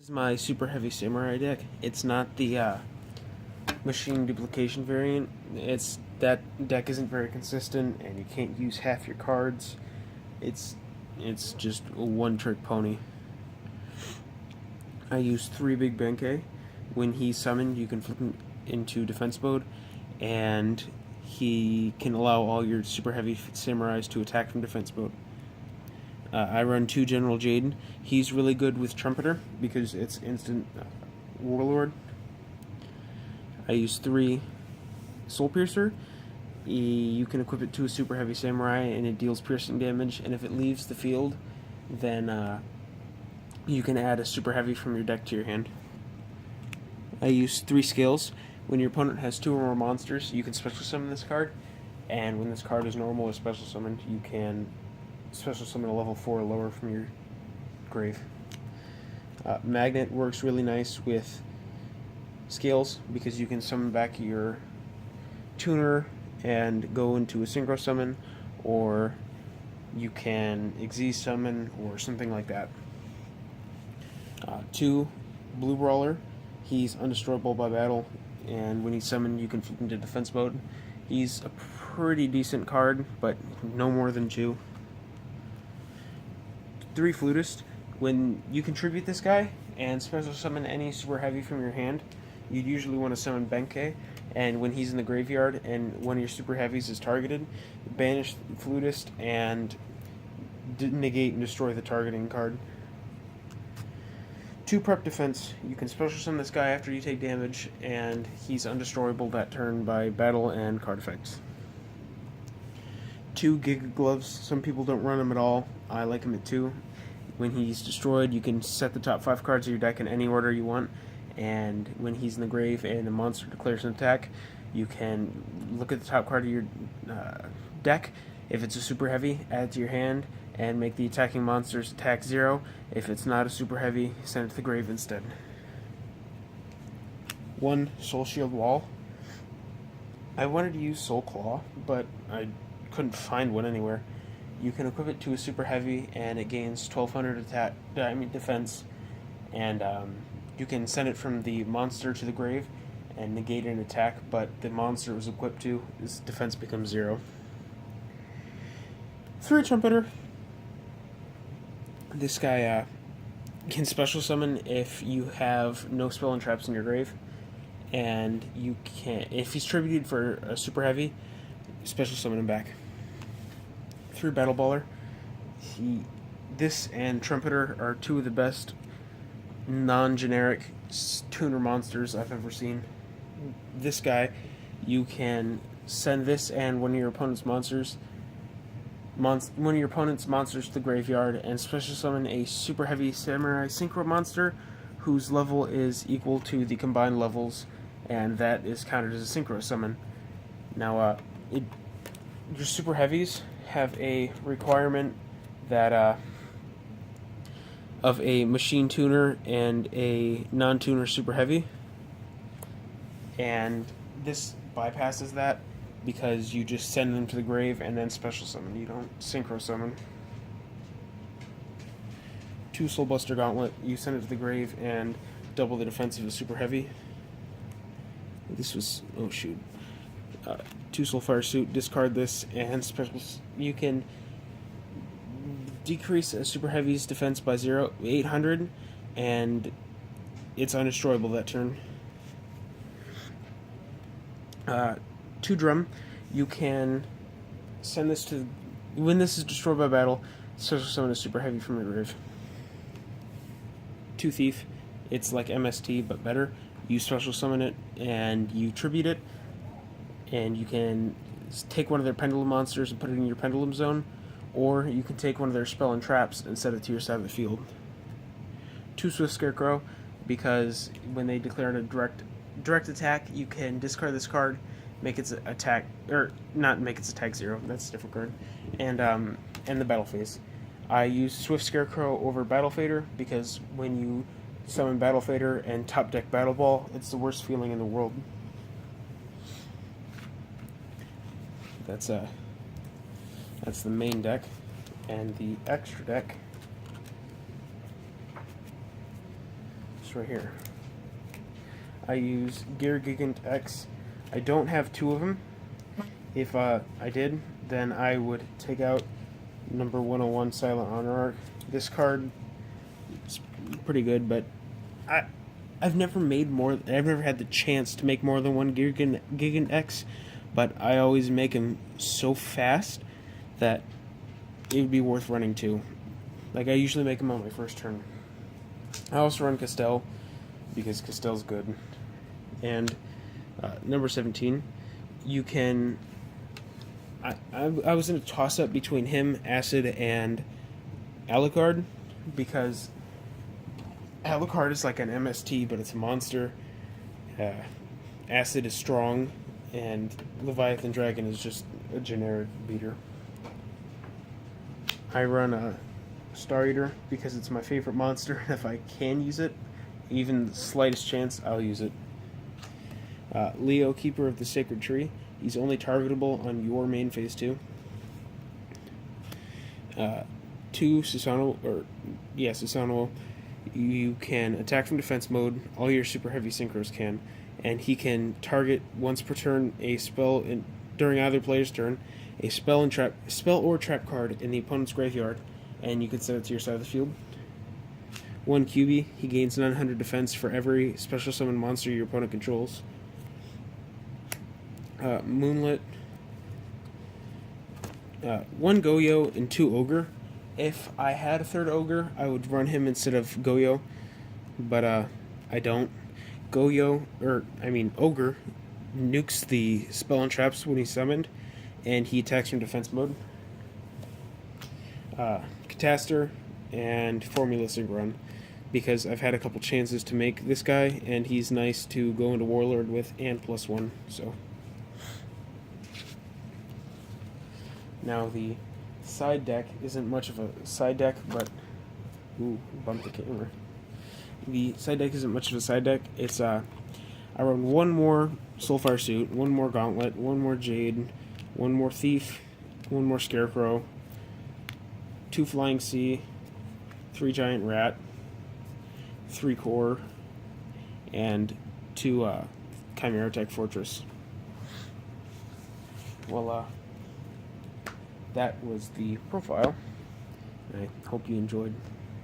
This is my Superheavy Samurai deck. It's not the machine duplication variant. It's that deck isn't very consistent, and you can't use half your cards. It's it's just a one-trick pony. I use 3 Big Benkei. When he's summoned, you can flip him into defense mode, and he can allow all your Super Heavy Samurais to attack from defense mode. I run 2 General Jaden. He's really good with Trumpeter because it's instant Warlord. I use 3 Soul Piercer. You can equip it to a Super Heavy Samurai and it deals piercing damage, and if it leaves the field, then you can add a Super Heavy from your deck to your hand. I use 3 skills. When your opponent has 2 or more monsters, you can special summon this card, and when this card is normal or special summoned, you can special summon a level 4 or lower from your grave. Magnet works really nice with scales because you can summon back your tuner and go into a synchro summon, or you can Xyz summon or something like that. 2 Blue Brawler. He's undestroyable by battle, and when he's summoned, you can flip him to defense mode. He's a pretty decent card, but no more than 2. 3 Flutist. When you contribute this guy and special summon any Super Heavy from your hand, you'd usually want to summon Benkei, and when he's in the graveyard and one of your Super Heavies is targeted, banish Flutist and negate and destroy the targeting card. 2 Prep Defense. You can special summon this guy after you take damage, and he's undestroyable that turn by battle and card effects. 2 Giga Gloves. Some people don't run him at all. I like him at 2. When he's destroyed, you can set the top 5 cards of your deck in any order you want, and when he's in the grave and a monster declares an attack, you can look at the top card of your deck. If it's a Super Heavy, add it to your hand and make the attacking monster's attack 0. If it's not a Super Heavy, send it to the grave instead. 1 Soul Shield Wall. I wanted to use Soul Claw, but I couldn't find one anywhere. You can equip it to a Super Heavy, and it gains 1200 defense, and you can send it from the monster to the grave and negate an attack, but the monster it was equipped to, its defense becomes 0. 3 Trumpeter. This guy can special summon if you have no spell and traps in your grave, and you can, if he's tributed for a Super Heavy, special summon him back. 3 Battle Baller. This and Trumpeter are 2 of the best non-generic tuner monsters I've ever seen. This guy, you can send this and one of your opponent's monsters to the graveyard and special summon a Super Heavy Samurai Synchro monster whose level is equal to the combined levels, and that is counted as a Synchro summon. Now, your Super Heavies have a requirement that of a machine tuner and a non-tuner Super Heavy, and this bypasses that because you just send them to the grave and then special summon. You don't synchro summon. 2 Soulbuster Gauntlet. You send it to the grave and double the defense of a Super Heavy. This was 2 Soulfire Suit. Discard this and special. You can decrease a Super Heavy's defense by 800, and it's undestroyable that turn. 2 Drum. You can send this to, when this is destroyed by battle, special summon a Super Heavy from your grave. 2 Thief. It's like MST but better. You special summon it and you tribute it, and you can take one of their pendulum monsters and put it in your pendulum zone, or you can take one of their spell and traps and set it to your side of the field. 2 Swift Scarecrow, because when they declare a direct attack, you can discard this card, make its attack, or not make its attack 0, that's a different card, and end the battle phase. I use Swift Scarecrow over Battle Fader because when you summon Battle Fader and top deck Battle Ball, it's the worst feeling in the world. That's the main deck, and the extra deck this right here. I use Gear Gigant X. I don't have two of them. If I did, then I would take out number 101 Silent Honor Arc. This card is pretty good, but I've never had the chance to make more than one Gigant X, but I always make him so fast that it would be worth running two. Like, I usually make him on my first turn. I also run Castell, because Castell's good. And number 17, you can... I was in a toss-up between him, Acid, and Alucard, because Alucard is like an MST, but it's a monster. Acid is strong, and Leviathan Dragon is just a generic beater. I run a Star Eater because it's my favorite monster. If I can use it, even the slightest chance, I'll use it. Leo, Keeper of the Sacred Tree. He's only targetable on your main phase 2. 2 Susanoo, Susanoo. You can attack from defense mode. All your super heavy synchros can, and he can target once per turn a spell during either player's turn, a spell or trap card in the opponent's graveyard, and you can send it to your side of the field. 1 QB. He gains 900 defense for every special summon monster your opponent controls. Moonlit. 1 Goyo and 2 Ogre. If I had a third Ogre, I would run him instead of Goyo, but I don't. Ogre nukes the spell and traps when he's summoned, and he attacks from defense mode. Catastor and Formula Sync Run, because I've had a couple chances to make this guy, and he's nice to go into Warlord with and +1, so. Now the side deck isn't much of a side deck, but... Ooh, bumped the camera. The side deck isn't much of a side deck. It's, I run 1 more Soulfire Suit, 1 more Gauntlet, 1 more Jade, 1 more Thief, 1 more Scarecrow, 2 Flying Sea, 3 Giant Rat, 3 Core, and 2 Chimera Tech Fortress. Well, that was the profile. I hope you enjoyed.